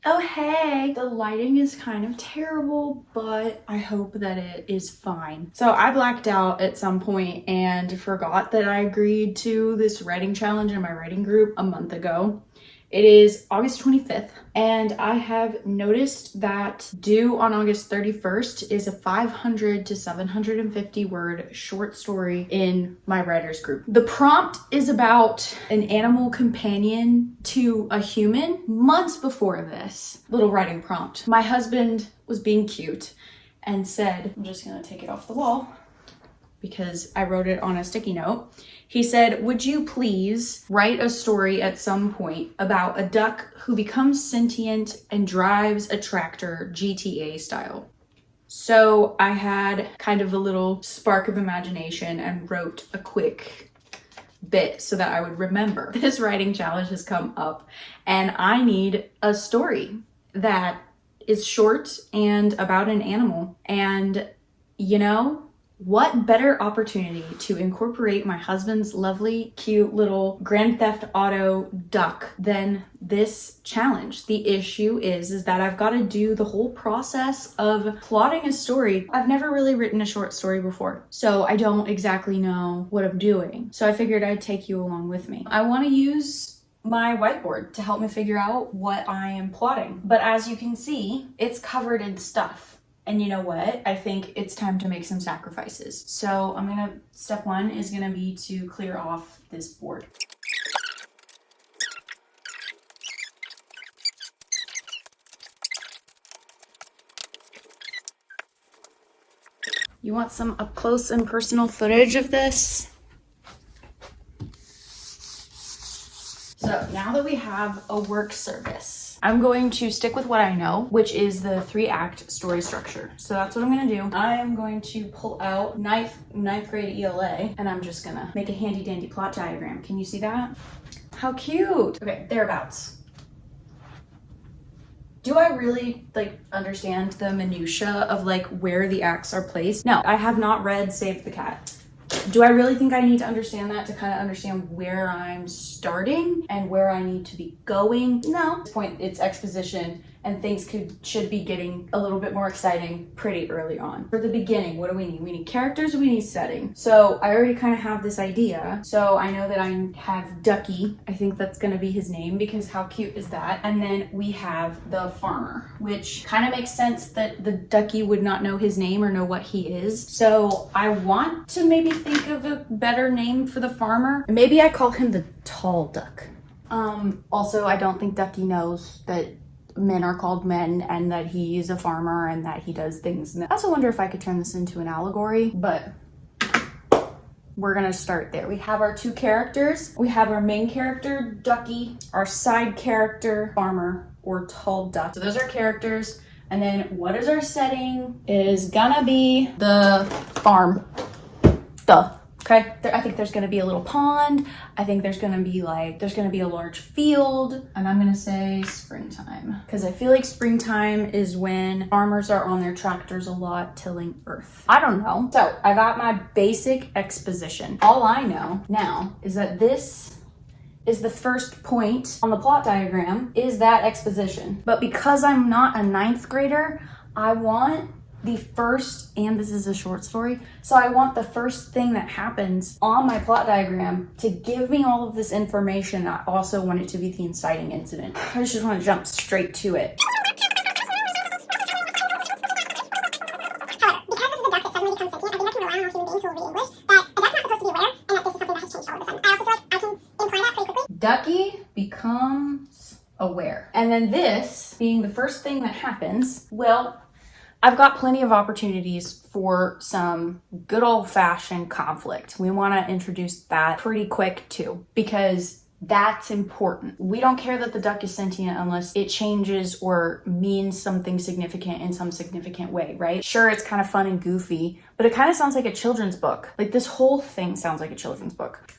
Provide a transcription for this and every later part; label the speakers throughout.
Speaker 1: Oh hey! The lighting is kind of terrible, but I hope that it is fine. So I blacked out at some point and forgot that I agreed to this writing challenge in my writing group a month ago. It is August 25th, and I have noticed that due on August 31st is a 500 to 750 word short story in my writers group. The prompt is about an animal companion to a human. Months before this little writing prompt, my husband was being cute and said, I'm just gonna take it off the wall because I wrote it on a sticky note. He said, would you please write a story at some point about a duck who becomes sentient and drives a tractor GTA style? So I had kind of a little spark of imagination and wrote a quick bit so that I would remember. This writing challenge has come up and I need a story that is short and about an animal. And you know, what better opportunity to incorporate my husband's lovely, cute little Grand Theft Auto duck than this challenge? The issue is that I've got to do the whole process of plotting a story. I've never really written a short story before, so I don't exactly know what I'm doing. So I figured I'd take you along with me. I want to use my whiteboard to help me figure out what I am plotting. But as you can see, it's covered in stuff. And you know what? I think it's time to make some sacrifices. So step one is gonna be to clear off this board. You want some up close and personal footage of this? So now that we have a work surface, I'm going to stick with what I know, which is the 3-act story structure. So that's what I'm gonna do. I am going to pull out ninth grade ELA, and I'm just gonna make a handy dandy plot diagram. Can you see that? How cute. Okay, thereabouts. Do I really understand the minutia of where the acts are placed? No, I have not read Save the Cat. Do I really think I need to understand that to kind of understand where I'm starting and where I need to be going? No. At this point, it's exposition and things should be getting a little bit more exciting pretty early on. For the beginning, what do we need? We need characters, we need setting. So I already kind of have this idea. So I know that I have Ducky. I think that's gonna be his name because how cute is that? And then we have the farmer, which kind of makes sense that the Ducky would not know his name or know what he is. So I want to maybe think of a better name for the farmer. Maybe I call him the tall duck. Also, I don't think Ducky knows that men are called men and that he is a farmer and that he does things. And I also wonder if I could turn this into an allegory, but we're gonna start there. We have our 2 characters. We have our main character, Ducky, our side character, farmer or tall duck. So those are characters. And then what is our setting? Is gonna be the farm. Okay, I think there's gonna be a little pond. I think there's gonna be a large field, and I'm gonna say springtime because I feel like springtime is when farmers are on their tractors a lot tilling earth. I don't know. So I got my basic exposition. All I know now is that this is the first point on the plot diagram is that exposition. But because I'm not a 9th grader, I want the first, and this is a short story, so I want the first thing that happens on my plot diagram to give me all of this information. I also want it to be the inciting incident. I just want to jump straight to it. Ducky becomes aware. And then this being the first thing that happens, well, I've got plenty of opportunities for some good old-fashioned conflict. We want to introduce that pretty quick too, because that's important. We don't care that the duck is sentient unless it changes or means something significant in some significant way, right? Sure, it's kind of fun and goofy, but it kind of sounds like a children's book. This whole thing sounds like a children's book.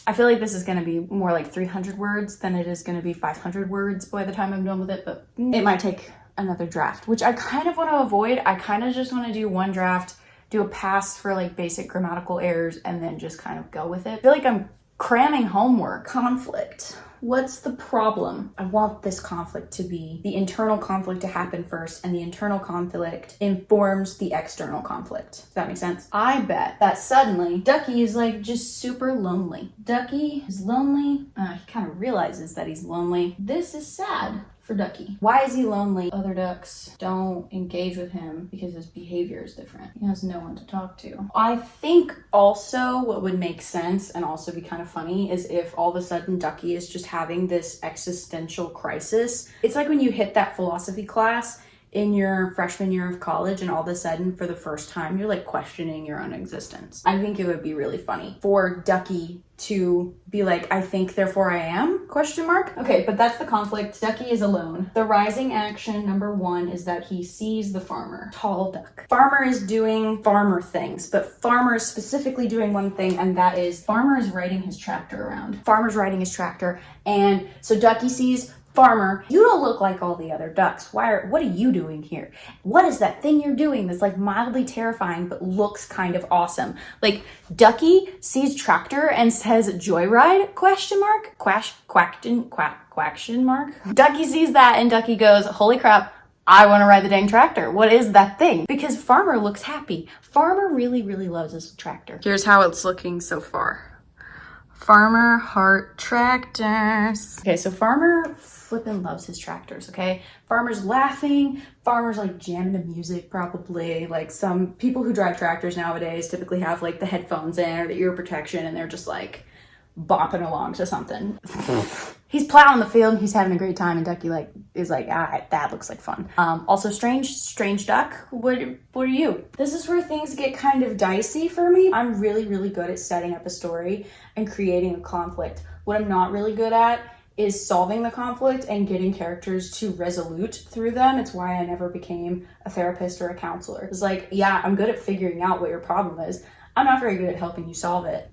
Speaker 1: I feel like this is going to be more like 300 words than it is going to be 500 words by the time I'm done with it, but it might take another draft, which I kind of want to avoid. I kind of just want to do one draft, do a pass for basic grammatical errors, and then just kind of go with it. I feel like I'm cramming homework. Conflict. What's the problem? I want this conflict to be the internal conflict to happen first, and the internal conflict informs the external conflict. Does that make sense? I bet that suddenly Ducky is like just super lonely. Ducky is lonely. He kind of realizes that he's lonely. This is sad for Ducky. Why is he lonely? Other ducks don't engage with him because his behavior is different. He has no one to talk to. I think also what would make sense and also be kind of funny is if all of a sudden Ducky is just having this existential crisis. It's like when you hit that philosophy class in your freshman year of college and all of a sudden for the first time you're like questioning your own existence. I think it would be really funny for Ducky to be like, I think therefore I am, question mark. Okay, but that's the conflict. Ducky is alone. The rising action number 1 is that he sees the farmer. Tall duck. Farmer is doing farmer things, but farmer is specifically doing one thing, and that is farmer is riding his tractor around. Farmer's riding his tractor, and so Ducky sees farmer, you don't look like all the other ducks. What are you doing here? What is that thing you're doing that's like mildly terrifying but looks kind of awesome? Like Ducky sees tractor and says joyride, question mark? Question mark? Ducky sees that and Ducky goes, holy crap, I want to ride the dang tractor. What is that thing? Because farmer looks happy. Farmer really, really loves his tractor. Here's how it's looking so far. Farmer heart tractors. Okay, so farmer flippin' loves his tractors, okay? Farmer's laughing, farmer's like jamming to music probably. Like some people who drive tractors nowadays typically have like the headphones in or the ear protection and they're just like bopping along to something. He's plowing the field, he's having a great time, and Ducky is like, that looks like fun. Also strange duck, what are you? This is where things get kind of dicey for me. I'm really, really good at setting up a story and creating a conflict. What I'm not really good at is solving the conflict and getting characters to resolute through them. It's why I never became a therapist or a counselor. It's like, yeah, I'm good at figuring out what your problem is. I'm not very good at helping you solve it.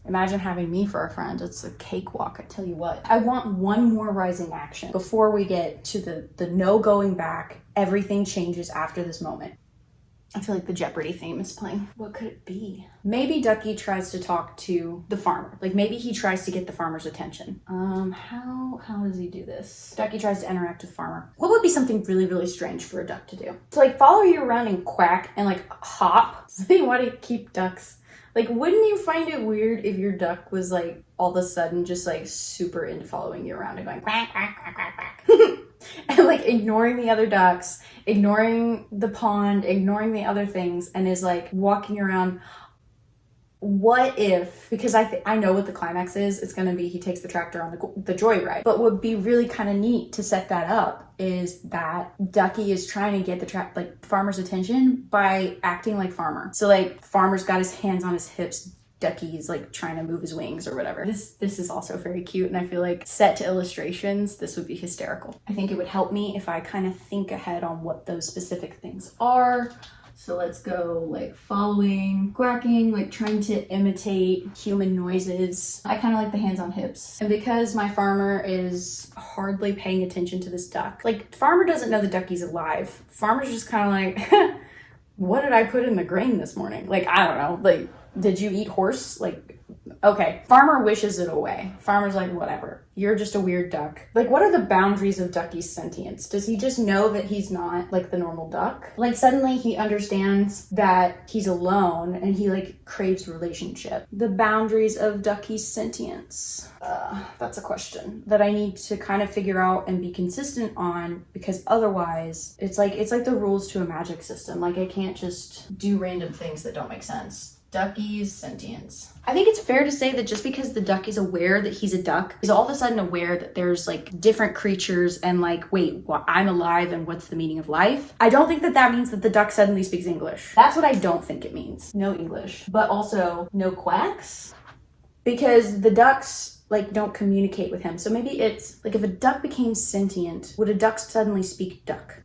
Speaker 1: Imagine having me for a friend. It's a cakewalk, I tell you what. I want one more rising action before we get to the no going back. Everything changes after this moment. I feel like the Jeopardy theme is playing. What could it be? Maybe Ducky tries to talk to the farmer. Like maybe he tries to get the farmer's attention. How does he do this? Ducky tries to interact with farmer. What would be something really, really strange for a duck to do? To like follow you around and quack and like hop. So you want to keep ducks. Like, wouldn't you find it weird if your duck was like all of a sudden just like super into following you around and going quack, quack, quack, quack, quack. And like ignoring the other ducks, ignoring the pond, ignoring the other things, and is like walking around. What if, because I know what the climax is, it's going to be he takes the tractor on the joyride. But what would be really kind of neat to set that up is that Ducky is trying to get the farmer's attention by acting like farmer. So like farmer's got his hands on his hips, Ducky's like trying to move his wings or whatever. This is also very cute, and I feel like set to illustrations, this would be hysterical. I think it would help me if I kind of think ahead on what those specific things are. So let's go like following, quacking, like trying to imitate human noises. I kind of like the hands on hips. And because my farmer is hardly paying attention to this duck, like farmer doesn't know the Ducky's alive. Farmer's just kind of like, what did I put in the grain this morning? Like, I don't know, like, did you eat horse? Like, okay. Farmer wishes it away. Farmer's like, whatever. You're just a weird duck. Like, what are the boundaries of Ducky's sentience? Does he just know that he's not like the normal duck? Like, suddenly he understands that he's alone and he like craves relationship. The boundaries of Ducky's sentience. That's a question that I need to kind of figure out and be consistent on, because otherwise it's like the rules to a magic system. Like, I can't just do random things that don't make sense. Ducky's sentience. I think it's fair to say that just because the duck is aware that he's a duck, he's all of a sudden aware that there's like different creatures and like, wait, I'm alive and what's the meaning of life? I don't think that means that the duck suddenly speaks English. That's what I don't think it means. No English, but also no quacks, because the ducks like don't communicate with him. So maybe it's like if a duck became sentient, would a duck suddenly speak duck?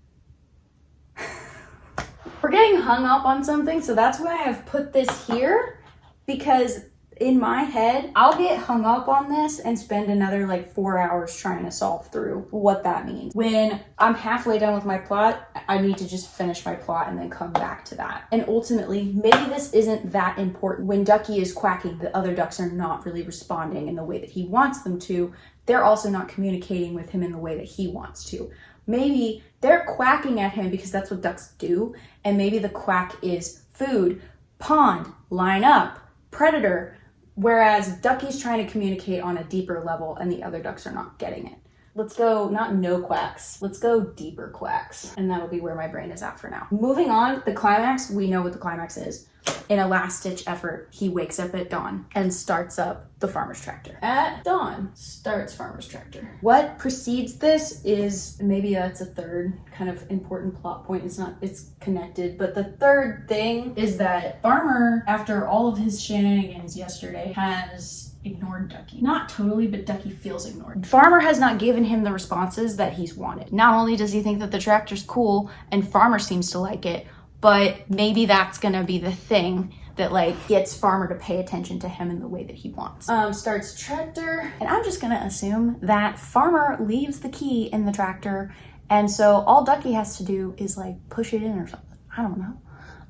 Speaker 1: We're getting hung up on something, so that's why I've put this here, because in my head, I'll get hung up on this and spend another like 4 hours trying to solve through what that means. When I'm halfway done with my plot, I need to just finish my plot and then come back to that. And ultimately, maybe this isn't that important. When Ducky is quacking, the other ducks are not really responding in the way that he wants them to. They're also not communicating with him in the way that he wants to. Maybe they're quacking at him because that's what ducks do, and maybe the quack is food, pond, line up, predator, whereas Ducky's trying to communicate on a deeper level and the other ducks are not getting it. Let's go, not no quacks, let's go deeper quacks, and that'll be where my brain is at for now. Moving on, the climax, we know what the climax is. In a last-ditch effort, he wakes up at dawn and starts up the farmer's tractor. At dawn, starts farmer's tractor. What precedes this is, maybe that's a third kind of important plot point. It's connected, but the third thing is that Farmer, after all of his shenanigans yesterday, has ignored Ducky. Not totally, but Ducky feels ignored. Farmer has not given him the responses that he's wanted. Not only does he think that the tractor's cool, and Farmer seems to like it, but maybe that's gonna be the thing that like gets Farmer to pay attention to him in the way that he wants. Starts tractor, and I'm just gonna assume that Farmer leaves the key in the tractor, and so all Ducky has to do is like push it in or something. I don't know.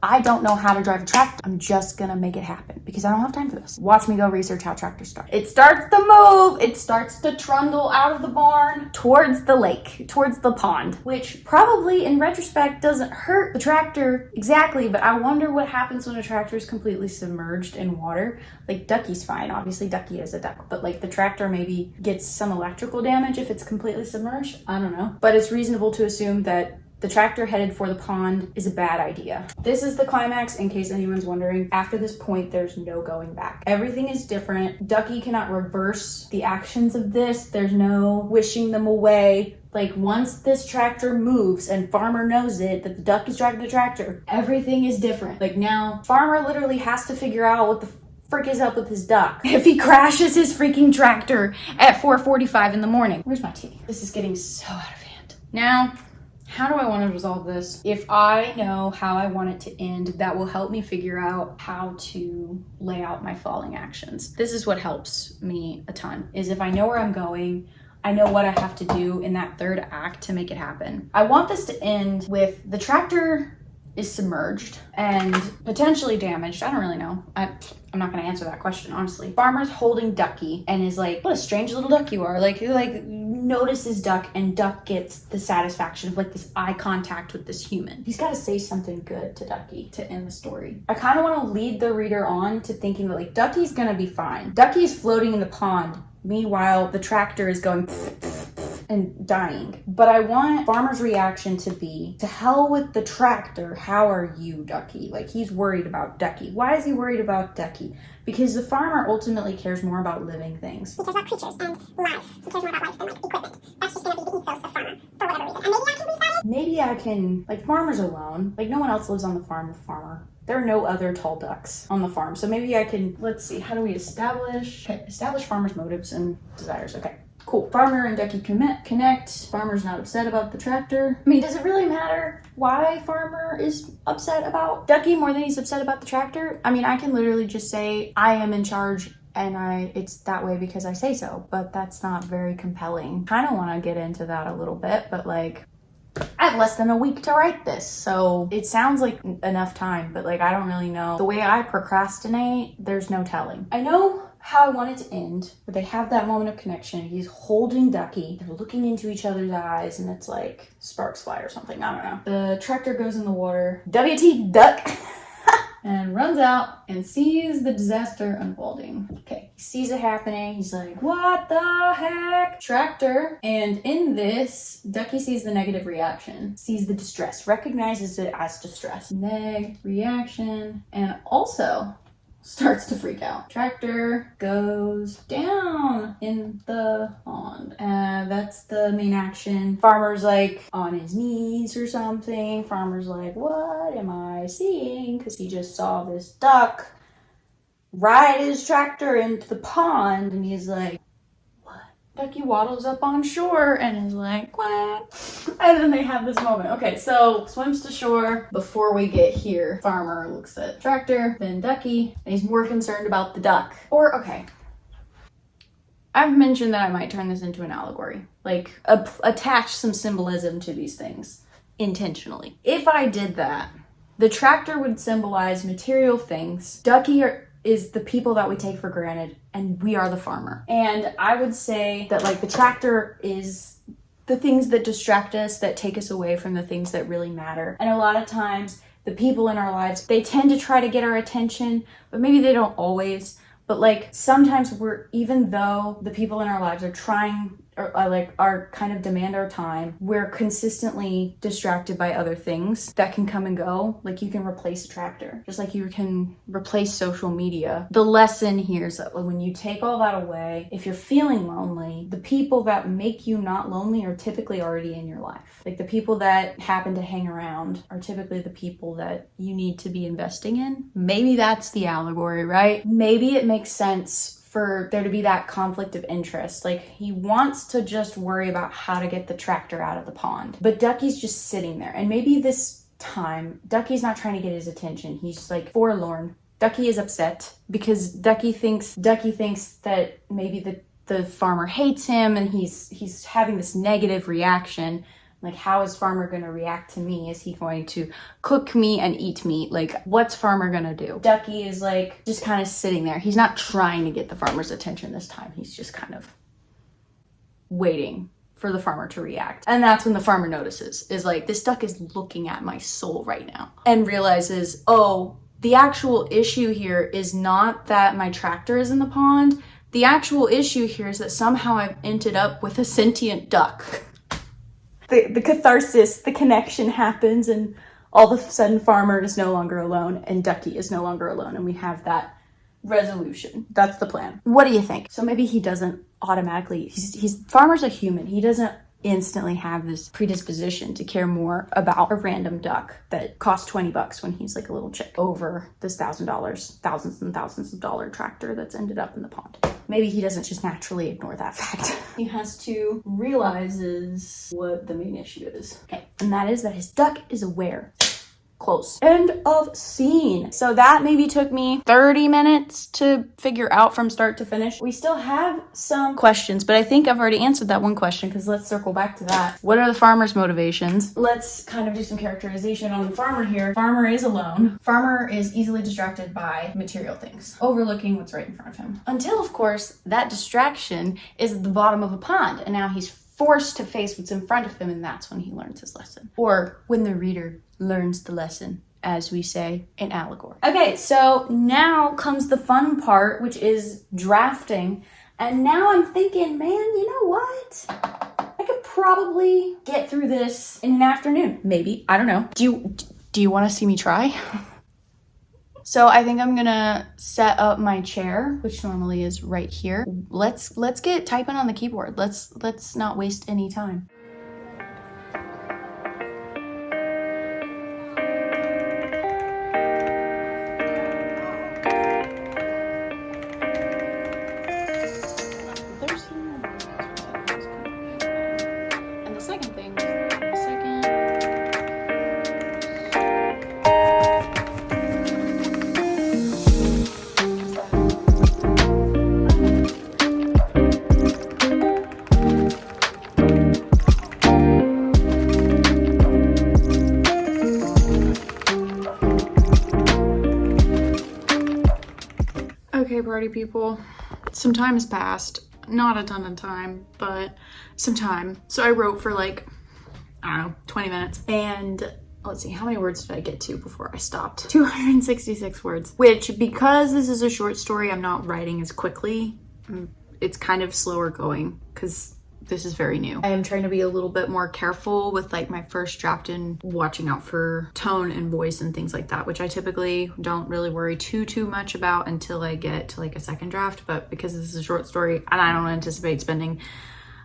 Speaker 1: I don't know how to drive a tractor. I'm just gonna make it happen because I don't have time for this. Watch me go research how tractors start. It starts to move. It starts to trundle out of the barn towards the lake, towards the pond, which probably in retrospect doesn't hurt the tractor exactly, but I wonder what happens when a tractor is completely submerged in water. Like Ducky's fine. Obviously Ducky is a duck, but like the tractor maybe gets some electrical damage if it's completely submerged. I don't know, but it's reasonable to assume that the tractor headed for the pond is a bad idea. This is the climax, in case anyone's wondering. After this point, there's no going back. Everything is different. Ducky cannot reverse the actions of this. There's no wishing them away. Like once this tractor moves and Farmer knows it, that the duck is driving the tractor, everything is different. Like now, Farmer literally has to figure out what the frick is up with his duck if he crashes his freaking tractor at 4:45 in the morning. Where's my tea? This is getting so out of hand. Now, how do I want to resolve this? If I know how I want it to end, that will help me figure out how to lay out my falling actions. This is what helps me a ton, is if I know where I'm going, I know what I have to do in that third act to make it happen. I want this to end with the tractor is submerged and potentially damaged. I don't really know. I'm not gonna answer that question, honestly. Farmer's holding Ducky and is like, what a strange little duck you are. Like notices Duck, and Duck gets the satisfaction of like this eye contact with this human. He's gotta say something good to Ducky to end the story. I kind of want to lead the reader on to thinking that like Ducky's gonna be fine. Ducky's floating in the pond. Meanwhile, the tractor is going and dying. But I want Farmer's reaction to be, to hell with the tractor, how are you, Ducky? Like, he's worried about Ducky. Why is he worried about Ducky? Because the farmer ultimately cares more about living things.
Speaker 2: He cares about creatures and life. He cares more about life than like equipment. That's just gonna be the ethos of Farmer, for whatever reason. And maybe I can read that.
Speaker 1: Maybe I can, like, Farmer's alone. Like, no one else lives on the farm with Farmer. There are no other tall ducks on the farm. So maybe I can, let's see, how do we establish Farmer's motives and desires? Okay, cool. Farmer and Ducky connect. Farmer's not upset about the tractor. I mean, does it really matter why Farmer is upset about Ducky more than he's upset about the tractor? I mean, I can literally just say, I am in charge and it's that way because I say so, but that's not very compelling. Kind of want to get into that a little bit, but like, I have less than a week to write this, so it sounds like enough time, but like I don't really know. The way I procrastinate, there's no telling. I know how I want it to end, but they have that moment of connection. He's holding Ducky, they're looking into each other's eyes, and it's like sparks fly or something, I don't know. The tractor goes in the water, WT duck, and runs out and sees the disaster unfolding. Okay, he sees it happening. He's like, what the heck? Tractor. And in this, Ducky sees the negative reaction, sees the distress, recognizes it as distress. Neg reaction, and also starts to freak out. Tractor goes down in the pond. That's the main action. Farmer's like on his knees or something. Farmer's like, what am I seeing? Because he just saw this duck ride his tractor into the pond, and he's like, what Ducky waddles up on shore and is like, quack. And then they have this moment. Okay, so swims to shore. Before we get here, farmer looks at tractor, then Ducky, and he's more concerned about the duck. Or, okay, I've mentioned that I might turn this into an allegory, like attach some symbolism to these things intentionally. If I did that, the tractor would symbolize material things. Ducky is the people that we take for granted, and we are the farmer. And I would say that like the tractor is the things that distract us, that take us away from the things that really matter. And a lot of times the people in our lives, they tend to try to get our attention, but maybe they don't always. But like sometimes even though the people in our lives are trying or are kind of demand our time, we're consistently distracted by other things that can come and go. Like you can replace a tractor, just like you can replace social media. The lesson here is that when you take all that away, if you're feeling lonely, the people that make you not lonely are typically already in your life. Like the people that happen to hang around are typically the people that you need to be investing in. Maybe that's the allegory, right? Maybe it makes sense for there to be that conflict of interest. Like he wants to just worry about how to get the tractor out of the pond, but Ducky's just sitting there. And maybe this time Ducky's not trying to get his attention. He's like forlorn. Ducky is upset because Ducky thinks that maybe the farmer hates him, and he's having this negative reaction. Like, how is farmer going to react to me? Is he going to cook me and eat me? Like, what's farmer going to do? Ducky is like just kind of sitting there. He's not trying to get the farmer's attention this time. He's just kind of waiting for the farmer to react. And that's when the farmer notices, is like, this duck is looking at my soul right now, and realizes, oh, the actual issue here is not that my tractor is in the pond. The actual issue here is that somehow I've ended up with a sentient duck. The catharsis, the connection happens, and all of a sudden farmer is no longer alone and Ducky is no longer alone, and we have that resolution. That's the plan. What do you think? So maybe he doesn't automatically, farmer's a human. He doesn't instantly have this predisposition to care more about a random duck that costs $20 when he's like a little chick over this $1,000, thousands and thousands of dollar tractor that's ended up in the pond. Maybe he doesn't just naturally ignore that fact. He has to realizes what the main issue is. Okay, and that is that his duck is aware. Close. End of scene. So that maybe took me 30 minutes to figure out from start to finish. We still have some questions, but I think I've already answered that one question, because let's circle back to that. What are the farmer's motivations? Let's kind of do some characterization on the farmer here. Farmer is alone. Farmer is easily distracted by material things, overlooking what's right in front of him. Until, of course, that distraction is at the bottom of a pond, and now he's forced to face what's in front of him, and that's when he learns his lesson. Or when the reader learns the lesson, as we say in allegory. Okay, so now comes the fun part, which is drafting. And now I'm thinking, man, you know what? I could probably get through this in an afternoon. Maybe, I don't know. Do you want to see me try? So I think I'm gonna set up my chair, which normally is right here. Let's get typing on the keyboard. Let's not waste any time. And the second thing, okay, party people, some time has passed. Not a ton of time, but some time. So I wrote for like, I don't know, 20 minutes. And let's see, how many words did I get to before I stopped? 266 words, which, because this is a short story, I'm not writing as quickly. It's kind of slower going because this is very new. I am trying to be a little bit more careful with like my first draft and watching out for tone and voice and things like that, which I typically don't really worry too much about until I get to like a second draft. But because this is a short story and I don't anticipate spending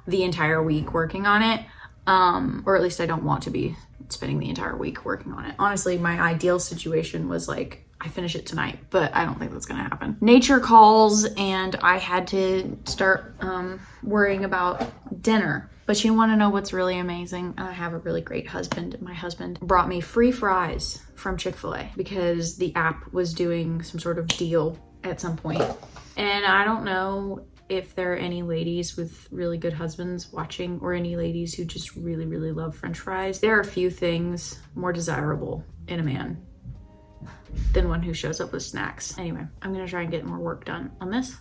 Speaker 1: the entire week working on it, or at least I don't want to be spending the entire week working on it. Honestly, my ideal situation was like I finish it tonight, but I don't think that's gonna happen. Nature calls and I had to start worrying about dinner. But you wanna know what's really amazing? I have a really great husband. My husband brought me free fries from Chick-fil-A because the app was doing some sort of deal at some point. And I don't know if there are any ladies with really good husbands watching, or any ladies who just really, really love French fries. There are few things more desirable in a man than one who shows up with snacks. Anyway, I'm gonna try and get more work done on this.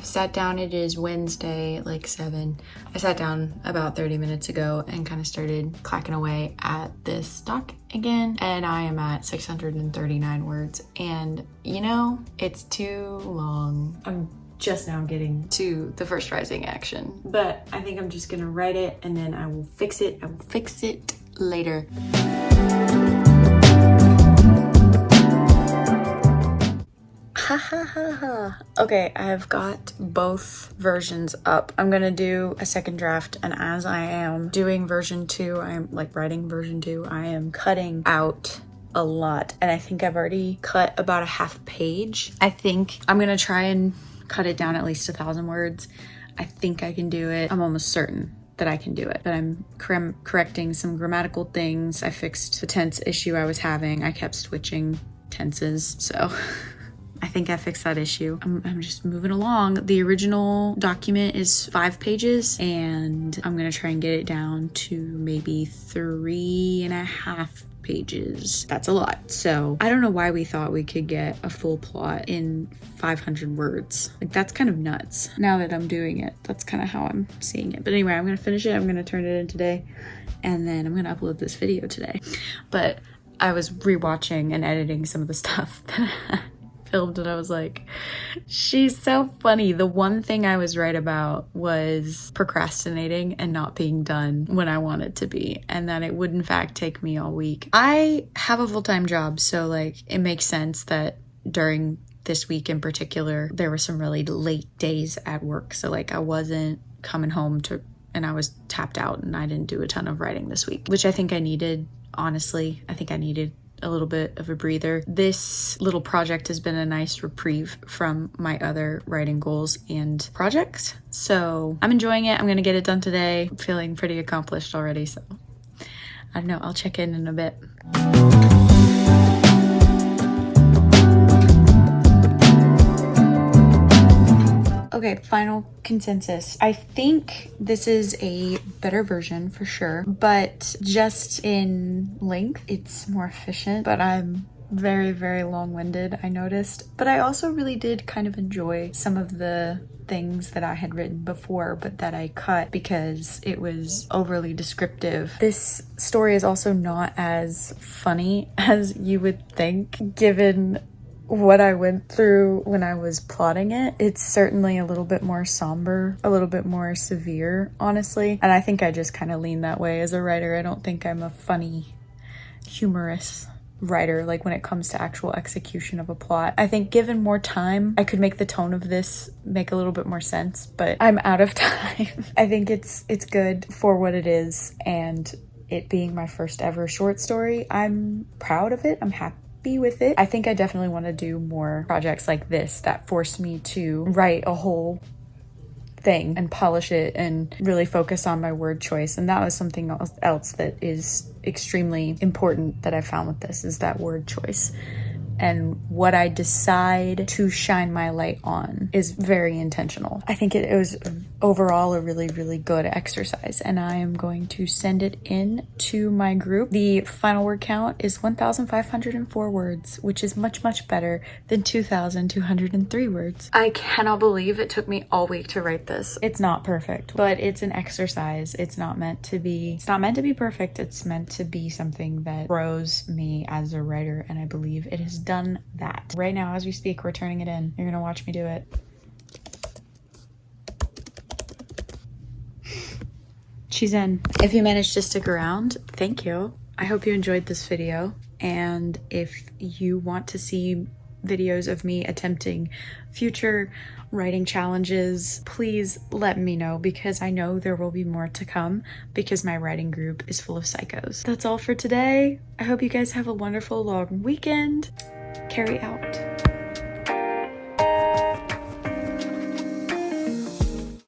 Speaker 1: Sat down. It is Wednesday, like 7. I sat down about 30 minutes ago and kind of started clacking away at this doc again, and I am at 639 words, and you know, it's too long. I'm just now getting to the first rising action, but I think I'm just gonna write it and then I will fix it. I will fix it later. Okay, I've got both versions up. I'm gonna do a second draft, and as I am doing version 2, I am like writing version 2, I am cutting out a lot, and I think I've already cut about a half page. I think I'm gonna try and cut it down at least 1,000 words. I think I can do it. I'm almost certain that I can do it, but I'm correcting some grammatical things. I fixed the tense issue I was having. I kept switching tenses, so I think I fixed that issue. I'm just moving along. The original document is 5 pages, and I'm gonna try and get it down to maybe 3.5 pages. That's a lot. So I don't know why we thought we could get a full plot in 500 words. Like, that's kind of nuts. Now that I'm doing it, that's kind of how I'm seeing it. But anyway, I'm gonna finish it. I'm gonna turn it in today, and then I'm gonna upload this video today. But I was rewatching and editing some of the stuff that I filmed, and I was like, she's so funny. The one thing I was right about was procrastinating and not being done when I wanted to be, and that it would in fact take me all week. I have a full-time job, so like it makes sense that during this week in particular there were some really late days at work, so like I wasn't coming home to, and I was tapped out, and I didn't do a ton of writing this week, which I think I needed. Honestly, I think I needed a little bit of a breather. This little project has been a nice reprieve from my other writing goals and projects. So I'm enjoying it. I'm gonna get it done today. I'm feeling pretty accomplished already, so I don't know, I'll check in a bit. Okay, final consensus. I think this is a better version for sure, but just in length, it's more efficient, but I'm very, very long-winded, I noticed. But I also really did kind of enjoy some of the things that I had written before, but that I cut because it was overly descriptive. This story is also not as funny as you would think, given what I went through when I was plotting it. It's certainly a little bit more somber, a little bit more severe, honestly. And I think I just kind of lean that way as a writer. I don't think I'm a funny, humorous writer, like when it comes to actual execution of a plot. I think given more time, I could make the tone of this make a little bit more sense, but I'm out of time. I think it's good for what it is, and it being my first ever short story, I'm proud of it. I'm happy with it. I think I definitely want to do more projects like this that force me to write a whole thing and polish it and really focus on my word choice. And that was something else that is extremely important that I found with this, is that word choice. And what I decide to shine my light on is very intentional. I think it was overall a really, really good exercise, and I am going to send it in to my group. The final word count is 1,504 words, which is much, much better than 2,203 words. I cannot believe it took me all week to write this. It's not perfect, but it's an exercise. It's not meant to be perfect. It's meant to be something that grows me as a writer, and I believe it has done that. Right now, as we speak, we're turning it in. You're gonna watch me do it. She's in. If you managed to stick around, thank you. I hope you enjoyed this video. And if you want to see videos of me attempting future writing challenges, please let me know, because I know there will be more to come, because my writing group is full of psychos. That's all for today. I hope you guys have a wonderful long weekend. Carry out.